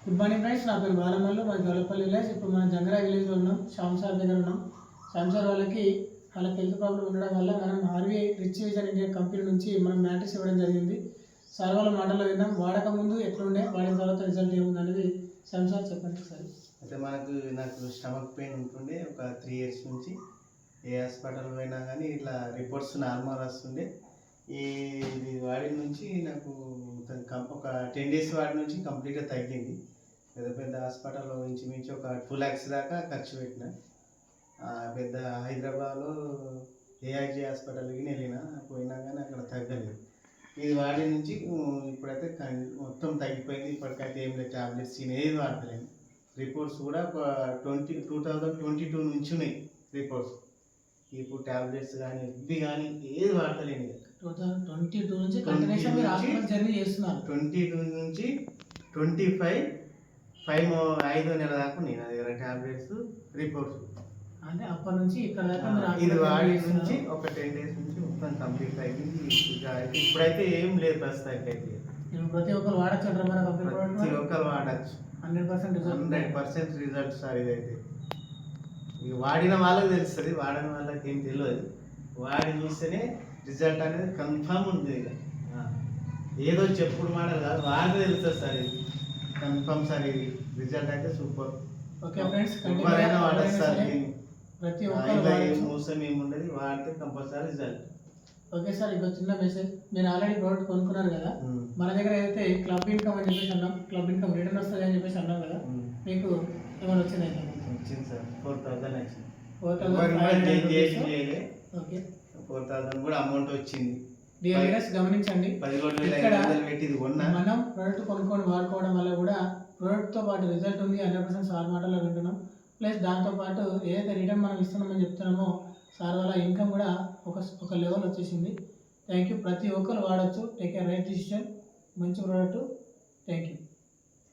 Good morning friends, నా పేరు బాలమల్లు, మాది గొల్లపల్లి విలేజ్. ఇప్పుడు మనం జంగరా విలేజ్లో ఉన్నాం, శ్యామ్ సార్ దగ్గర ఉన్నాం. శ్యామ్ సార్ వాళ్ళకి హెల్త్ ప్రాబ్లం ఉండడం వల్ల మనం RV rich vision India company నుంచి మనం మ్యాట్రిక్స్ ఇవ్వడం జరిగింది. సార్ వాళ్ళ మాటల్లో విన్నాం, వాడక ముందు ఎట్లుండే, వాడిన తర్వాత రిజల్ట్ ఏముంది అనేది శ్యామ్ సార్ చెప్పండి సార్. అయితే నాకు స్టమక్ పెయిన్ ఉంటుండే ఒక 3 years నుంచి. ఏ హాస్పిటల్ పోయినా కానీ ఇట్లా రిపోర్ట్స్ నార్మల్ వస్తుండే. ఇది వాడి నుంచి నాకు ఒక 10 days వాడి నుంచి కంప్లీట్గా తగ్గింది. పెద్ద పెద్ద హాస్పిటల్లో మించి ఒక 2 lakhs దాకా ఖర్చు పెట్టిన. పెద్ద హైదరాబాద్లో ఏఐజీ హాస్పిటల్కి వెళ్ళినా, పోయినా కానీ అక్కడ తగ్గలేదు. ఇది వాడి నుంచి ఇప్పుడైతే మొత్తం తగ్గిపోయింది. ఇప్పటికైతే ఏం లేదు, ట్యాబ్లెట్స్ ఏది వాడతలేను. రిపోర్ట్స్ కూడా ఒక 2022 నుంచి ఉన్నాయి రిపోర్ట్స్. ఇప్పుడు ట్యాబ్లెట్స్ కానీ ఇవి కానీ ఏది వాడతలేను. 2022 నుంచి కంటిన్యూషన్ మీరు హాస్పిటల్ జర్నీ చేస్తున్నారు. 22 నుంచి 5 నెలల దాకా నేను నా దగ్గర ట్యాబ్లెట్స్ రిపోర్ట్స్. అంటే అప్పటి నుంచి ఇక్కడ దాకా ఇది వాడి నుంచి ఒక 10 days నుంచి మొత్తం కంప్లీట్ అయింది. ఇప్పుడైతే ఏం లేదు ప్రస్తుతానికి. అయితే ప్రతి ఒక్కరు వాడచ్చు, ప్రతి ఒక్కరు వాడచ్చు. 100% రిజల్ట్ సార్. ఇదైతే ఇక వాడిన వాళ్ళకి తెలుస్తుంది, వాడని వాళ్ళకి ఏం తెలియదు. వాడి చూస్తేనే రిజల్ట్ అనేది కన్ఫామ్ ఉంది. ఇక ఏదో చెప్పుడు మాటలు కాదు, వాడికి తెలుస్తుంది సార్. ఇది కన్ఫామ్ సార్, ఇది రిజల్ట్ అయితే సూపర్. ఓకే ఫ్రెండ్స్, ఎవరైనా వాడచ్చు సార్. ప్రతి ఒక్కరు మోసం ఏముండదు, వాడితే కంపల్సరీ రిజల్ట్. ఓకే సార్, ఇంకో చిన్న మెసేజ్. మీరు ఆల్రెడీ ప్రోడక్ట్ కొనుక్కున్నారు కదా, మన దగ్గర అయితే క్లబ్ ఇన్కమ్ అని చెప్పేసి అన్నాం, క్లబ్ ఇన్కమ్ రిటర్న్ వస్తుంది అని చెప్పేసి అన్నాం కదా, మీకు ఏమైనా వచ్చింది? వచ్చింది సార్, 4,000 వచ్చింది. 4,000. ఓకే, 4,000 కూడా అమౌంట్ వచ్చింది. గమనించండి, 11,500 పెట్టి మనం ప్రోడక్ట్ కొనుక్కొని వాడుకోవడం వల్ల కూడా ప్రోడక్ట్తో పాటు రిజల్ట్ ఉంది. 100% సార్ మాటల్లో వింటున్నాం. ప్లస్ దాంతోపాటు ఏదైతే రిటర్న్ మనం ఇస్తున్నామని చెప్తున్నామో, సార్ వాళ్ళ ఇన్కమ్ కూడా ఒక లెవెల్ వచ్చేసింది. Thank you. ప్రతి ఒక్కరు వాడచ్చు. Take a right decision. మంచి ప్రోడక్ట్. Thank you.